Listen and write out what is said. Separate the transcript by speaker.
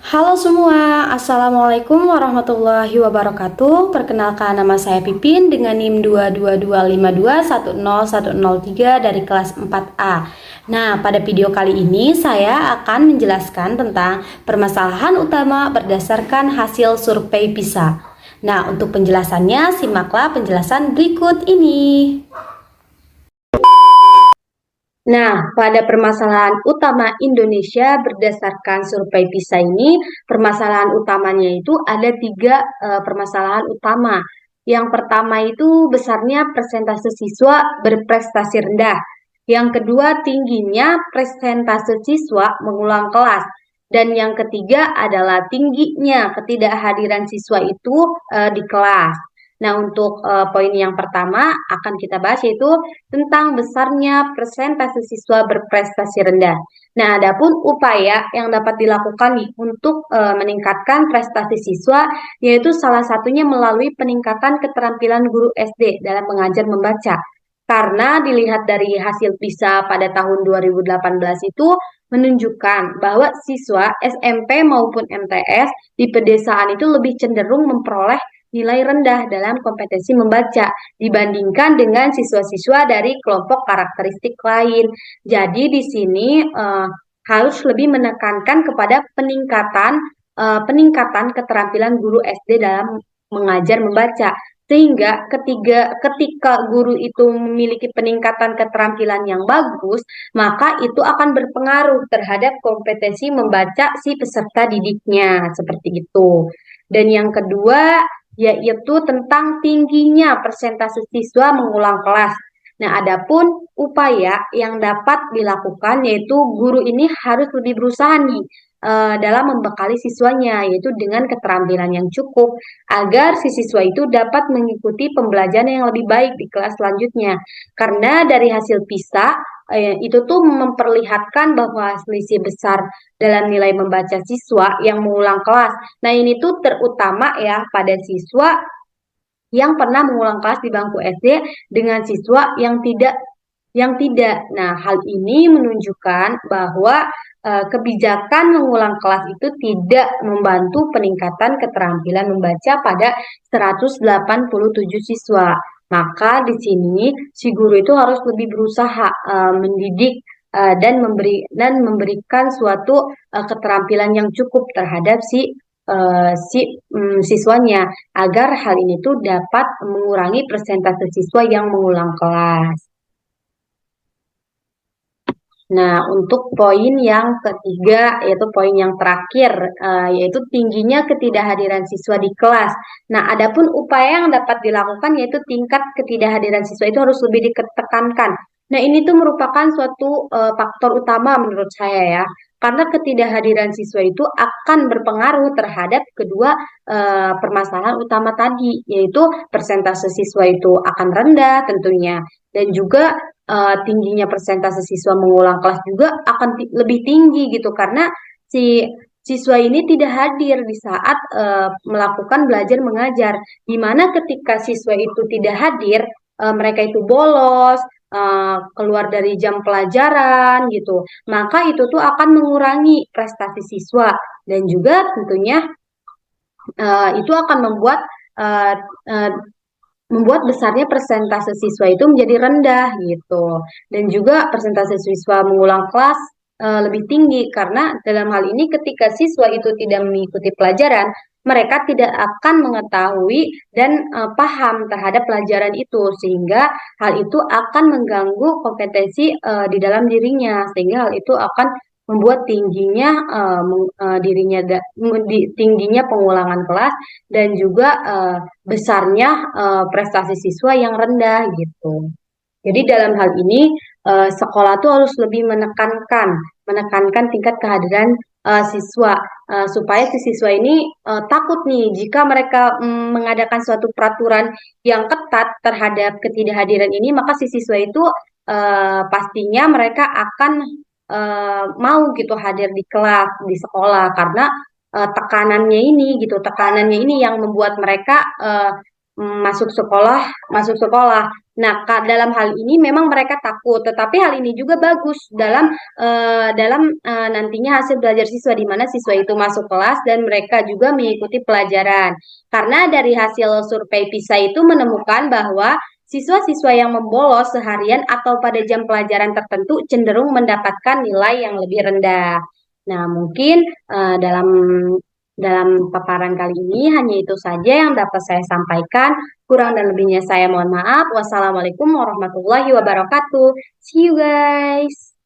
Speaker 1: Halo semua, Assalamualaikum warahmatullahi wabarakatuh. Perkenalkan, nama saya Pipin dengan NIM 22252101003 dari kelas 4A. Nah, pada video kali ini saya akan menjelaskan tentang permasalahan utama berdasarkan hasil survei PISA. Nah, untuk penjelasannya simaklah penjelasan berikut ini. Nah, pada permasalahan utama Indonesia berdasarkan survei PISA ini, permasalahan utamanya itu ada tiga permasalahan utama. Yang pertama itu besarnya persentase siswa berprestasi rendah. Yang kedua, tingginya persentase siswa mengulang kelas. Dan yang ketiga adalah tingginya ketidakhadiran siswa itu di kelas. Nah, untuk poin yang pertama akan kita bahas yaitu tentang besarnya persentase siswa berprestasi rendah. Nah, adapun upaya yang dapat dilakukan nih untuk meningkatkan prestasi siswa yaitu salah satunya melalui peningkatan keterampilan guru SD dalam mengajar membaca. Karena dilihat dari hasil PISA pada tahun 2018 itu menunjukkan bahwa siswa SMP maupun MTS di pedesaan itu lebih cenderung memperoleh nilai rendah dalam kompetensi membaca dibandingkan dengan siswa-siswa dari kelompok karakteristik lain. Jadi di sini harus lebih menekankan kepada peningkatan keterampilan guru SD dalam mengajar membaca. Sehingga ketika guru itu memiliki peningkatan keterampilan yang bagus, maka itu akan berpengaruh terhadap kompetensi membaca si peserta didiknya, seperti itu. Dan yang kedua, yaitu tentang tingginya persentase siswa mengulang kelas. Nah, adapun upaya yang dapat dilakukan yaitu guru ini harus lebih berusaha nih dalam membekali siswanya yaitu dengan keterampilan yang cukup agar si siswa itu dapat mengikuti pembelajaran yang lebih baik di kelas selanjutnya. Karena dari hasil PISA itu tuh memperlihatkan bahwa selisih besar dalam nilai membaca siswa yang mengulang kelas. Nah, ini tuh terutama ya pada siswa yang pernah mengulang kelas di bangku SD dengan siswa yang tidak. Nah, hal ini menunjukkan bahwa kebijakan mengulang kelas itu tidak membantu peningkatan keterampilan membaca pada 187 siswa. Maka di sini si guru itu harus lebih berusaha mendidik dan memberikan suatu keterampilan yang cukup terhadap si siswanya agar hal ini tuh dapat mengurangi persentase siswa yang mengulang kelas. Nah, untuk poin yang ketiga, yaitu poin yang terakhir, yaitu tingginya ketidakhadiran siswa di kelas. Nah, adapun upaya yang dapat dilakukan yaitu tingkat ketidakhadiran siswa itu harus lebih ditekankan. Nah, ini tuh merupakan suatu faktor utama menurut saya ya, karena ketidakhadiran siswa itu akan berpengaruh terhadap kedua permasalahan utama tadi, yaitu persentase siswa itu akan rendah tentunya, dan juga tingginya persentase siswa mengulang kelas juga akan lebih tinggi gitu karena si siswa ini tidak hadir di saat melakukan belajar mengajar, di mana ketika siswa itu tidak hadir, mereka itu bolos, keluar dari jam pelajaran gitu, maka itu tuh akan mengurangi prestasi siswa dan juga tentunya itu akan uh, uh, membuat besarnya persentase siswa itu menjadi rendah gitu. Dan juga persentase siswa mengulang kelas lebih tinggi karena dalam hal ini ketika siswa itu tidak mengikuti pelajaran, mereka tidak akan mengetahui dan paham terhadap pelajaran itu sehingga hal itu akan mengganggu kompetensi di dalam dirinya sehingga hal itu akan membuat tingginya tingginya pengulangan kelas dan juga besarnya prestasi siswa yang rendah gitu. Jadi dalam hal ini sekolah tuh harus lebih menekankan tingkat kehadiran siswa supaya si siswa ini takut nih jika mereka mengadakan suatu peraturan yang ketat terhadap ketidakhadiran ini, maka si siswa itu pastinya mereka akan mau gitu hadir di kelas di sekolah karena tekanannya ini gitu, tekanannya ini yang membuat mereka masuk sekolah. Nah, dalam hal ini memang mereka takut, tetapi hal ini juga bagus dalam nantinya hasil belajar siswa di mana siswa itu masuk kelas dan mereka juga mengikuti pelajaran. Karena dari hasil survei PISA itu menemukan bahwa siswa-siswa yang membolos seharian atau pada jam pelajaran tertentu cenderung mendapatkan nilai yang lebih rendah. Nah, mungkin dalam dalam paparan kali ini hanya itu saja yang dapat saya sampaikan. Kurang dan lebihnya saya mohon maaf. Wassalamualaikum warahmatullahi wabarakatuh. See you guys.